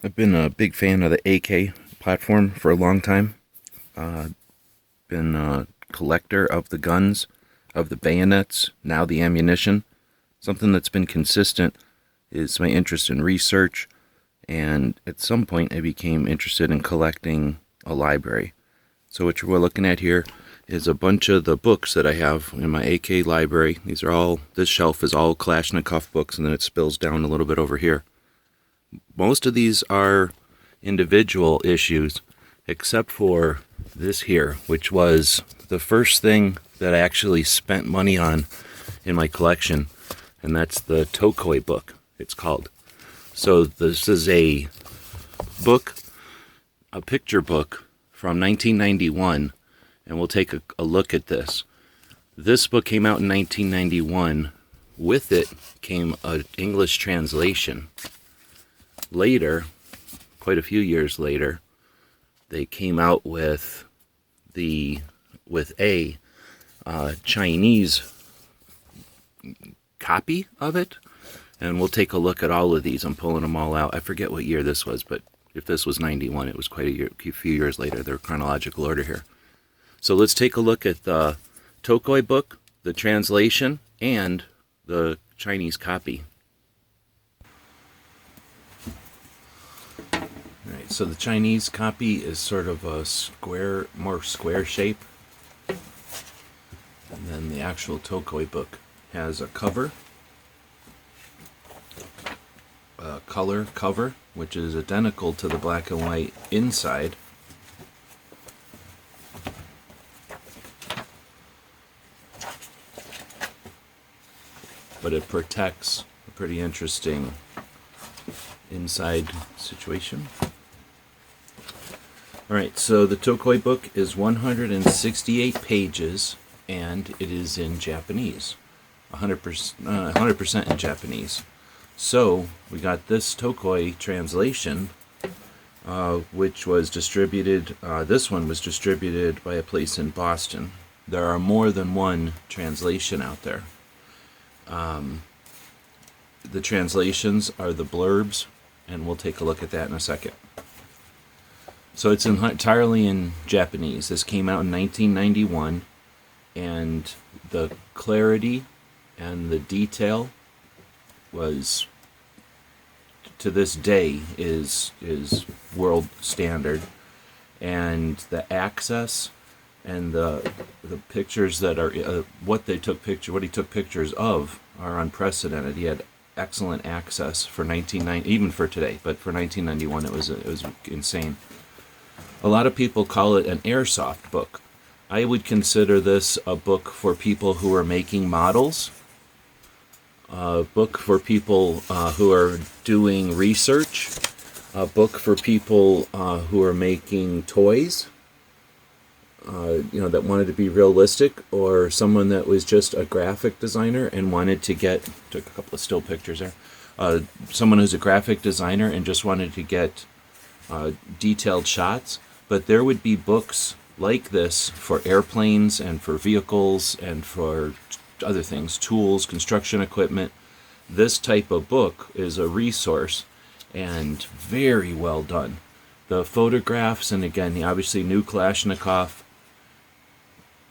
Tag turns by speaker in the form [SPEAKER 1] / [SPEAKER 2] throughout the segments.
[SPEAKER 1] I've been a big fan of the AK platform for a long time. Been a collector of the guns, of the bayonets, now the ammunition. Something that's been consistent is my interest in research, and at some point I became interested in collecting a library. So what we're looking at here is a bunch of the books that I have in my AK library. This shelf is all Kalashnikov books, and then it spills down a little bit over here. Most of these are individual issues, except for this here, which was the first thing that I actually spent money on in my collection, and that's the Tokoi book, it's called. So this is a book, a picture book from 1991, and we'll take a look at this. This book came out in 1991. With it came an English translation. Later, quite a few years later, they came out with a Chinese copy of it, and we'll take a look at all of these. I'm pulling them all out. I forget what year this was, but if this was 91, it was quite a few years later. They're chronological order here. So let's take a look at the Tokoi book, the translation, and the Chinese copy. Alright, so the Chinese copy is sort of a more square shape. And then the actual Tokoi book has a cover, a color cover, which is identical to the black and white inside. But it protects a pretty interesting inside situation. Alright, so the Tokoi book is 168 pages, and it is in Japanese. 100% in Japanese. So, we got this Tokoi translation, which was distributed, this one was distributed by a place in Boston. There are more than one translation out there. The translations are the blurbs, and we'll take a look at that in a second. So it's entirely in Japanese. This came out in 1991, and the clarity and the detail was, to this day, is world standard. And the access and the pictures that are what he took pictures of are unprecedented. He had excellent access for 1990, even for today, but for 1991 it was insane. A lot of people call it an airsoft book. I would consider this a book for people who are making models, a book for people who are doing research, a book for people who are making toys, that wanted to be realistic, or someone that was just a graphic designer and wanted to took a couple of still pictures there, someone who's a graphic designer and just wanted to get detailed shots. But there would be books like this for airplanes and for vehicles and for other things, tools, construction equipment. This type of book is a resource and very well done. The photographs, and again, the obviously new Kalashnikov,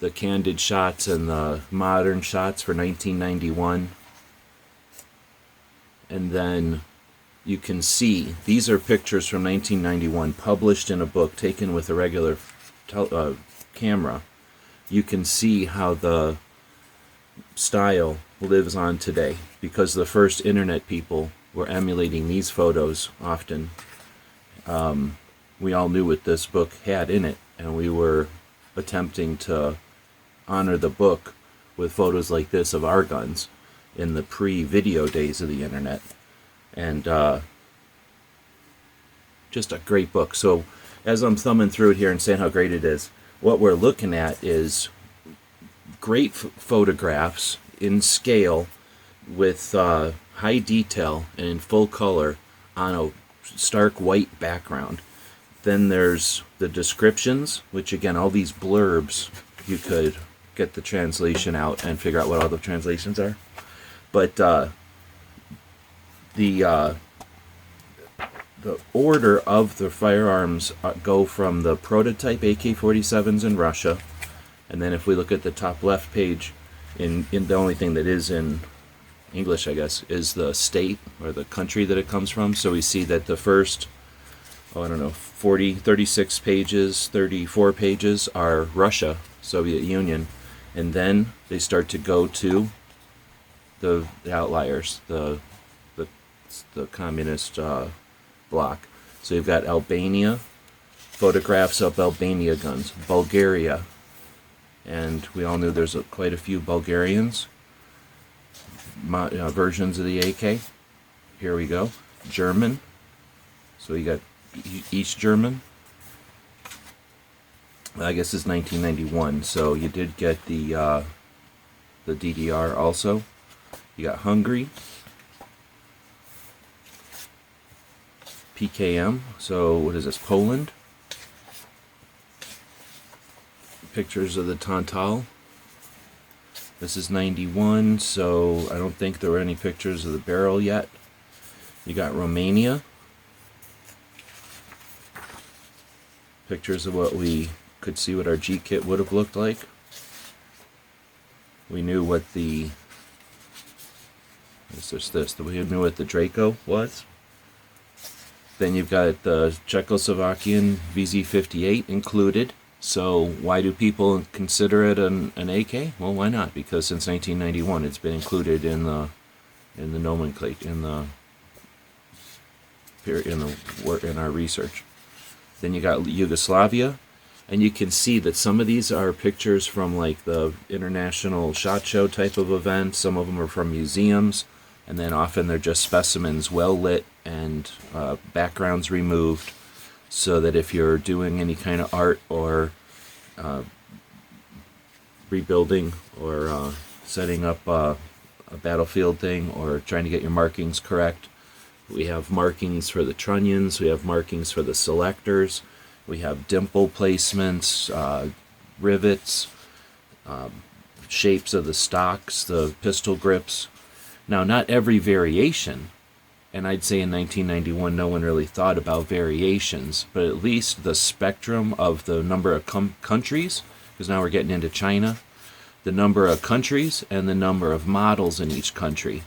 [SPEAKER 1] the candid shots and the modern shots for 1991. And then you can see, these are pictures from 1991, published in a book, taken with a regular camera. You can see how the style lives on today, because the first internet people were emulating these photos often. We all knew what this book had in it, and we were attempting to honor the book with photos like this of our guns in the pre-video days of the internet. And just a great book. So as I'm thumbing through it here and saying how great it is, what we're looking at is great photographs in scale with high detail and in full color on a stark white background. Then there's the descriptions, which again, all these blurbs, you could get the translation out and figure out what all the translations are. But the the order of the firearms go from the prototype AK-47s in Russia, and then if we look at the top left page, in the only thing that is in English, I guess, is the state or the country that it comes from. So we see that the first, I don't know, 36 pages, 34 pages are Russia, Soviet Union, and then they start to go to the outliers, the communist bloc. So you've got Albania, photographs of Albania guns, Bulgaria, and we all knew there's quite a few Bulgarians, versions of the AK. Here we go. German, so you got East German. I guess it's 1991, so you did get the DDR also. You got Hungary, PKM, so what is this, Poland? Pictures of the Tantal. This is 91, so I don't think there were any pictures of the barrel yet. You got Romania. Pictures of what we could see what our G-kit would have looked like. We knew what the... We knew what the Draco was. Then you've got the Czechoslovakian VZ-58 included. So why do people consider it an AK? Well, why not? Because since 1991, it's been included in the nomenclature, in our research. Then you got Yugoslavia, and you can see that some of these are pictures from like the International SHOT Show type of event. Some of them are from museums, and then often they're just specimens, well lit and backgrounds removed, so that if you're doing any kind of art or rebuilding or setting up a battlefield thing or trying to get your markings correct, we have markings for the trunnions, we have markings for the selectors, we have dimple placements, rivets, shapes of the stocks, the pistol grips. Now, not every variation, and I'd say in 1991 no one really thought about variations, but at least the spectrum of the number of countries, because now we're getting into China, the number of countries and the number of models in each country.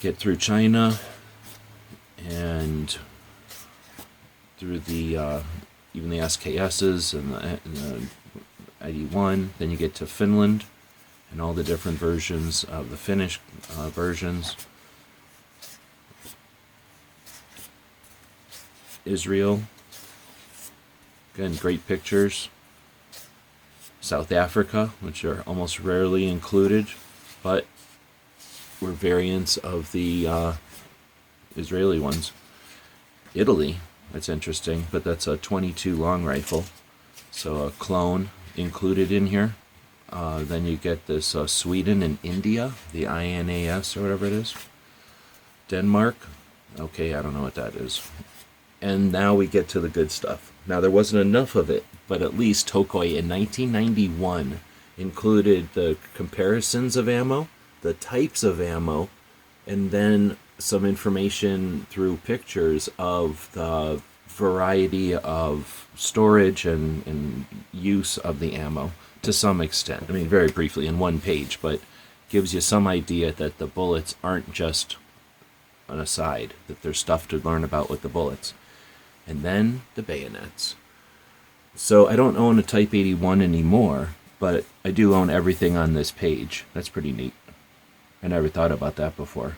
[SPEAKER 1] Get through China and through the even the SKSs and the ID1, then you get to Finland and all the different versions of the Finnish versions. Israel, again, great pictures. South Africa, which are almost rarely included, but were variants of the Israeli ones. Italy, that's interesting, but that's a 22 long rifle, so a clone included in here. Then you get this Sweden and India, the INAS or whatever it is. Denmark, okay, I don't know what that is. And now we get to the good stuff. Now, there wasn't enough of it, but at least Tokoi in 1991 included the comparisons of ammo, the types of ammo, and then some information through pictures of the variety of storage and use of the ammo to some extent. I mean, very briefly in one page, but gives you some idea that the bullets aren't just an aside, that there's stuff to learn about with the bullets. And then the bayonets. So I don't own a Type 81 anymore, but I do own everything on this page. That's pretty neat. I never thought about that before.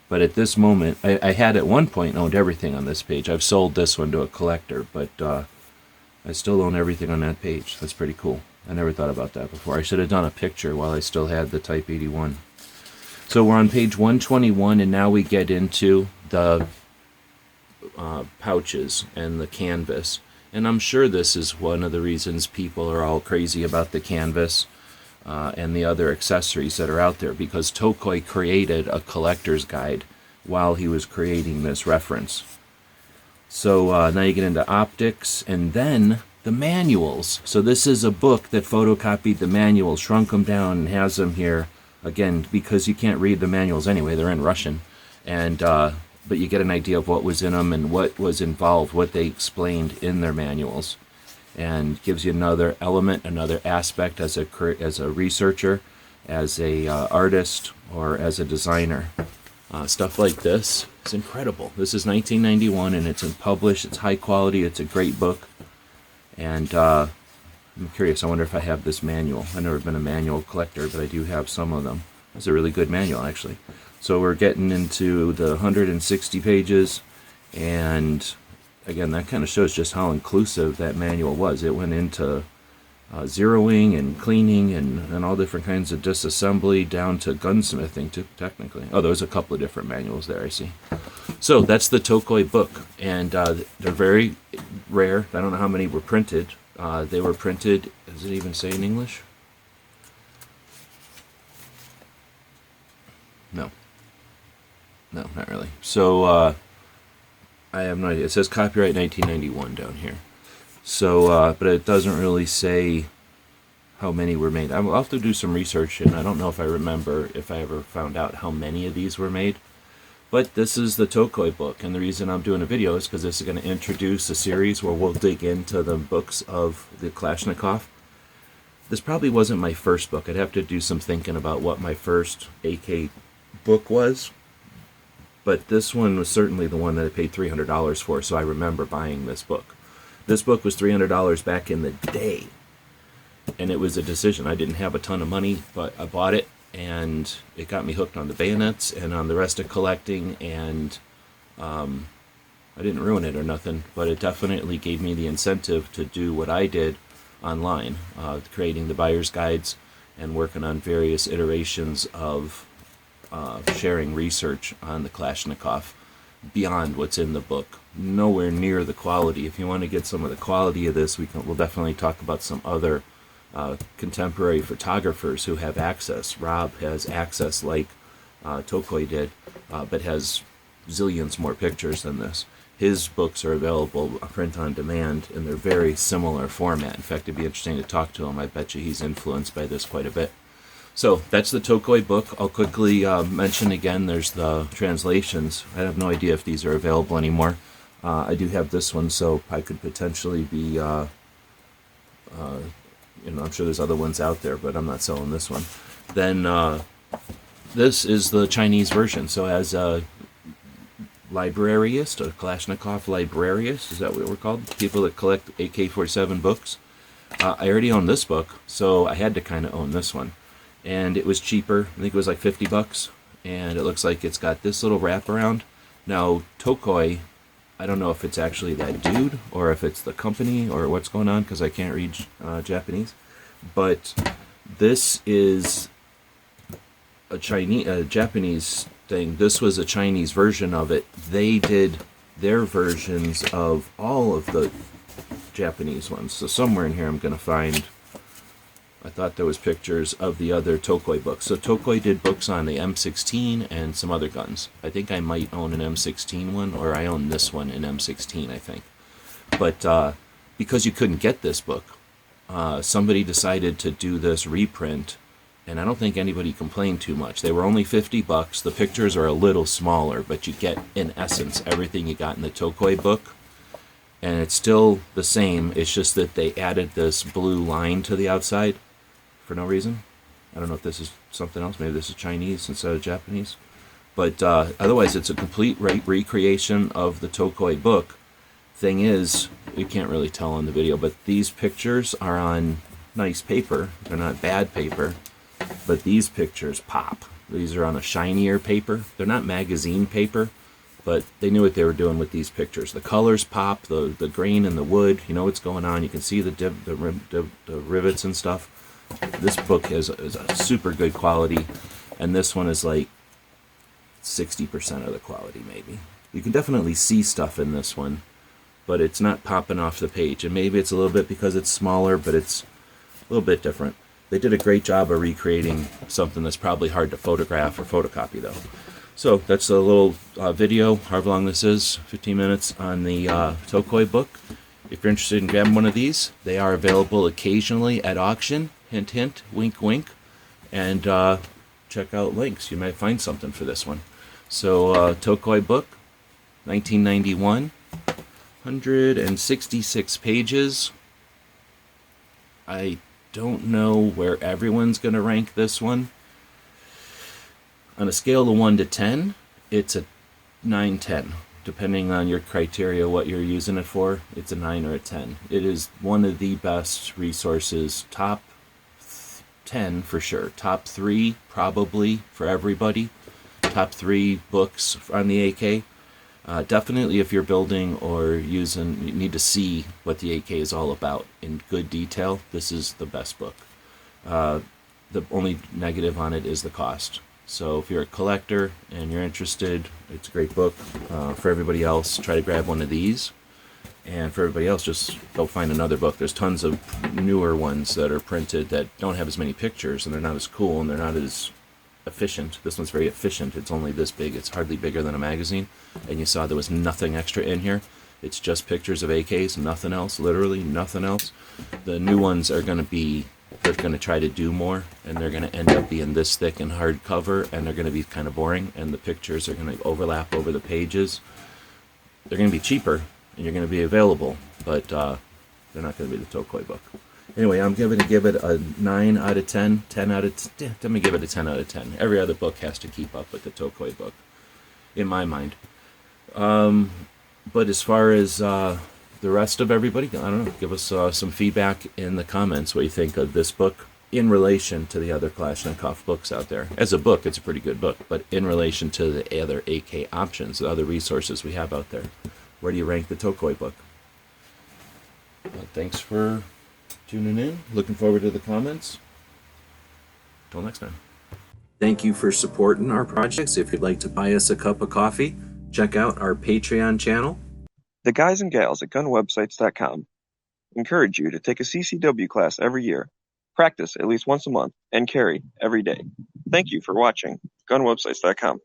[SPEAKER 1] But at this moment, I had at one point owned everything on this page. I've sold this one to a collector, but I still own everything on that page. That's pretty cool. I never thought about that before. I should have done a picture while I still had the Type 81. So we're on page 121, and now we get into the pouches and the canvas. And I'm sure this is one of the reasons people are all crazy about the canvas and the other accessories that are out there, because Tokoi created a collector's guide while he was creating this reference. So now you get into optics, and then the manuals. So this is a book that photocopied the manuals, shrunk them down, and has them here, again, because you can't read the manuals anyway, they're in Russian. And but you get an idea of what was in them and what was involved, what they explained in their manuals, and gives you another element, another aspect as a researcher, as a artist, or as a designer. Stuff like this is incredible. This is 1991, and it's published. It's high quality. It's a great book, and I'm curious. I wonder if I have this manual. I've never been a manual collector, but I do have some of them. It's a really good manual, actually. So we're getting into the 160 pages, and again, that kind of shows just how inclusive that manual was. It went into zeroing and cleaning and all different kinds of disassembly down to gunsmithing, too, technically. Oh, there's a couple of different manuals there, I see. So that's the Tokoi book, and they're very rare. I don't know how many were printed. They were printed, does it even say in English? No. No, not really. So, I have no idea. It says copyright 1991 down here. So, but it doesn't really say how many were made. I'll have to do some research, and I don't know if I remember if I ever found out how many of these were made. But this is the Tokoi book, and the reason I'm doing a video is because this is going to introduce a series where we'll dig into the books of the Kalashnikov. This probably wasn't my first book. I'd have to do some thinking about what my first AK book was. But this one was certainly the one that I paid $300 for, so I remember buying this book. This book was $300 back in the day, and it was a decision. I didn't have a ton of money, but I bought it, and it got me hooked on the bayonets and on the rest of collecting, and I didn't ruin it or nothing, but it definitely gave me the incentive to do what I did online, creating the buyer's guides and working on various iterations of sharing research on the Kalashnikov beyond what's in the book. Nowhere near the quality. If you want to get some of the quality of this, we'll definitely talk about some other contemporary photographers who have access. Rob has access like Tokoi did, but has zillions more pictures than this. His books are available print on demand, and they're very similar format. In fact, it'd be interesting to talk to him. I bet you he's influenced by this quite a bit. So that's the Tokoi book. I'll quickly mention again, there's the translations. I have no idea if these are available anymore. I do have this one, so I could potentially be, I'm sure there's other ones out there, but I'm not selling this one. Then this is the Chinese version. So as a librariist, a Kalashnikov librariist, is that what we're called? People that collect AK-47 books. I already own this book, so I had to kind of own this one. And it was cheaper. I think it was like $50, and it looks like it's got this little wraparound. Now, Tokoi, I don't know if it's actually that dude or if it's the company or what's going on, because I can't read Japanese. But this is a Japanese thing. This was a Chinese version of it. They did their versions of all of the Japanese ones. So somewhere in here I'm going to find, I thought there was pictures of the other Tokoi books. So Tokoi did books on the M16 and some other guns. I think I might own an M16 one, or I own this one in M16, I think. But because you couldn't get this book, somebody decided to do this reprint, and I don't think anybody complained too much. They were only $50. The pictures are a little smaller, but you get, in essence, everything you got in the Tokoi book. And it's still the same. It's just that they added this blue line to the outside for no reason. I don't know if this is something else. Maybe this is Chinese instead of Japanese. But otherwise, it's a complete recreation of the Tokoi book. Thing is, you can't really tell on the video, but these pictures are on nice paper. They're not bad paper, but these pictures pop. These are on a shinier paper. They're not magazine paper, but they knew what they were doing with these pictures. The colors pop, the grain in the wood, you know what's going on. You can see the rivets and stuff. This book is a super good quality, and this one is like 60% of the quality, maybe. You can definitely see stuff in this one, but it's not popping off the page. And maybe it's a little bit because it's smaller, but it's a little bit different. They did a great job of recreating something that's probably hard to photograph or photocopy, though. So that's a little video, however long this is, 15 minutes, on the Tokoi book. If you're interested in grabbing one of these, they are available occasionally at auction. Hint, hint, wink, wink. And check out links. You might find something for this one. So Tokoi book, 1991. 166 pages. I don't know where everyone's going to rank this one. On a scale of 1 to 10, it's a 9-10. Depending on your criteria, what you're using it for, it's a 9 or a 10. It is one of the best resources. Top 10 for sure. Top 3 probably for everybody. Top 3 books on the AK. Definitely if you're building or using, you need to see what the AK is all about in good detail. This is the best book. The only negative on it is the cost. So if you're a collector and you're interested, it's a great book. For everybody else, try to grab one of these. And for everybody else, just go find another book. There's tons of newer ones that are printed that don't have as many pictures, and they're not as cool, and they're not as efficient. This one's very efficient. It's only this big. It's hardly bigger than a magazine. And you saw there was nothing extra in here. It's just pictures of AKs, nothing else, literally nothing else. The new ones are going to be, they're going to try to do more, and they're going to end up being this thick and hardcover, and they're going to be kind of boring, and the pictures are going to overlap over the pages. They're going to be cheaper, and you're going to be available, but they're not going to be the Tokoi book. Anyway, I'm going to give it a 9 out of 10, 10 out of 10. Let me give it a 10 out of 10. Every other book has to keep up with the Tokoi book, in my mind. But as far as the rest of everybody, I don't know, give us some feedback in the comments what you think of this book in relation to the other Kalashnikov books out there. As a book, it's a pretty good book, but in relation to the other AK options, the other resources we have out there, where do you rank the Tokoi book? Thanks for tuning in. Looking forward to the comments. Till next time. Thank you for supporting our projects. If you'd like to buy us a cup of coffee, check out our Patreon channel.
[SPEAKER 2] The guys and gals at gunwebsites.com encourage you to take a CCW class every year, practice at least once a month, and carry every day. Thank you for watching gunwebsites.com.